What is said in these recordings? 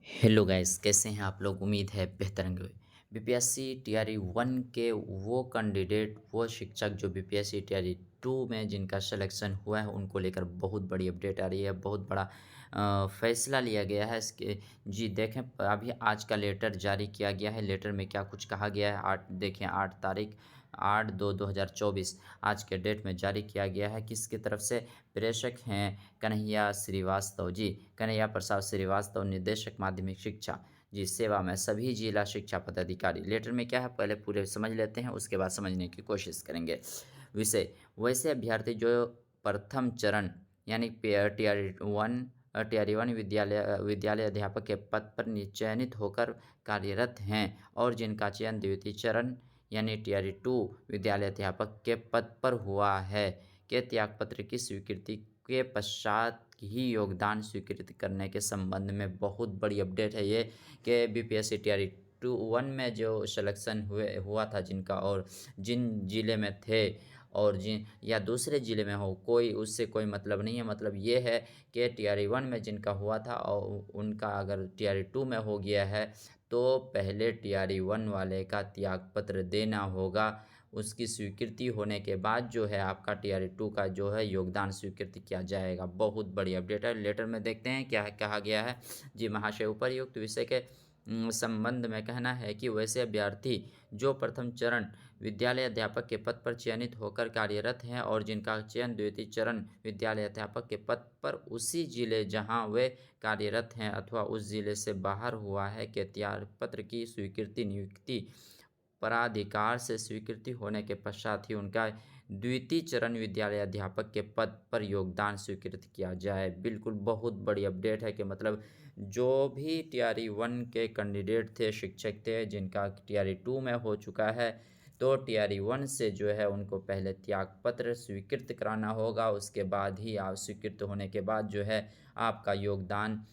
Hello guys, कैसे हैं आप लोग? उम्मीद है बेहतर होंगे। बीपीएससी टीआरई 1 के वो कैंडिडेट, वो शिक्षक जो बीपीएससी टीआरई 2 में जिनका सिलेक्शन हुआ है, उनको लेकर बहुत बड़ी अपडेट आ रही है। बहुत बड़ा फैसला लिया गया है इसके। जी देखें, अभी आज का लेटर जारी किया गया है। लेटर में क्या कुछ कहा गया है, 8 तारीख 8/2/2024 आज के डेट में जारी किया गया है। किसकी तरफ से? प्रेषक हैं कन्हैया श्रीवास्तव जी, कन्हैया प्रसाद श्रीवास्तव, निदेशक माध्यमिक शिक्षा जी, सेवा में सभी जिला शिक्षा पदाधिकारी। लेटर में क्या है, पहले पूरे समझ लेते हैं, उसके बाद समझने की कोशिश करेंगे। विषय: वैसे अभ्यर्थी जो प्रथम चरण यानी टीआरई 1 विद्यालय अध्यापक के पद पर चयनित होकर कार्यरत हैं और जिनका चयन द्वितीय चरण यानी टीआरई 2 विद्यालय अध्यापक के पद पर हुआ है, के त्यागपत्र की स्वीकृति के पश्चात ही योगदान स्वीकृत करने के संबंध में बहुत बड़ी अपडेट है ये, कि बीपीएससी टीआरई 1 में जो सिलेक्शन हुआ था जिनका, और जिन ज़िले में थे और जिन या दूसरे ज़िले में हो, कोई उससे कोई मतलब नहीं है। मतलब ये है कि टीआरई 1 में जिनका हुआ था और उनका अगर टीआरई 2 में हो गया है, तो पहले टीआरई 1 वाले का त्यागपत्र देना होगा। उसकी स्वीकृति होने के बाद जो है आपका टीआरई 2 का जो है योगदान स्वीकृत किया जाएगा। बहुत बड़ी अपडेट है। लेटर में देखते हैं क्या कहा गया है। जी महाशय, उपर्युक्त विषय के संबंध में कहना है कि वैसे अभ्यर्थी जो प्रथम चरण विद्यालय अध्यापक के पद पर चयनित होकर कार्यरत हैं और जिनका चयन द्वितीय चरण विद्यालय अध्यापक के पद पर उसी जिले जहां वे कार्यरत हैं अथवा उस जिले से बाहर हुआ है, के त्यागपत्र की स्वीकृति नियुक्ति पराधिकार से स्वीकृति होने के पश्चात ही उनका द्वितीय चरण विद्यालय अध्यापक के पद पर योगदान स्वीकृत किया जाए। बिल्कुल बहुत बड़ी अपडेट है कि मतलब जो भी टीआरई 1 के कैंडिडेट थे, शिक्षक थे, जिनका टीआरई 2 में हो चुका है, तो टीआरई 1 से जो है उनको पहले त्यागपत्र स्वीकृत कराना होगा। उसके बाद ही आप स्वीकृत होने के बाद जो है आपका योगदान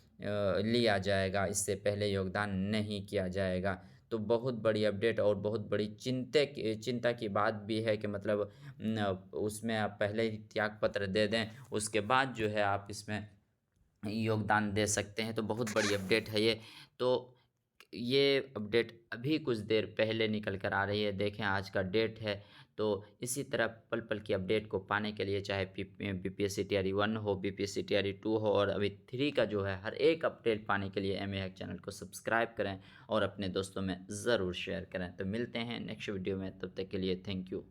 लिया जाएगा। इससे पहले योगदान नहीं किया जाएगा। तो बहुत बड़ी अपडेट और बहुत बड़ी चिंता की बात भी है कि मतलब उसमें आप पहले ही त्यागपत्र दे दें, उसके बाद जो है आप इसमें योगदान दे सकते हैं। तो बहुत बड़ी अपडेट है ये। तो ये अपडेट अभी कुछ देर पहले निकल कर आ रही है। देखें, आज का डेट है। तो इसी तरह पल पल की अपडेट को पाने के लिए, चाहे बीपीएससी टीआरई 1 हो, बीपीएससी टीआरई 2 हो और अभी 3 का जो है, हर एक अपडेट पाने के लिए एमए हैक चैनल को सब्सक्राइब करें और अपने दोस्तों में ज़रूर शेयर करें। तो मिलते हैं नेक्स्ट वीडियो में, तब तक के लिए थैंक यू।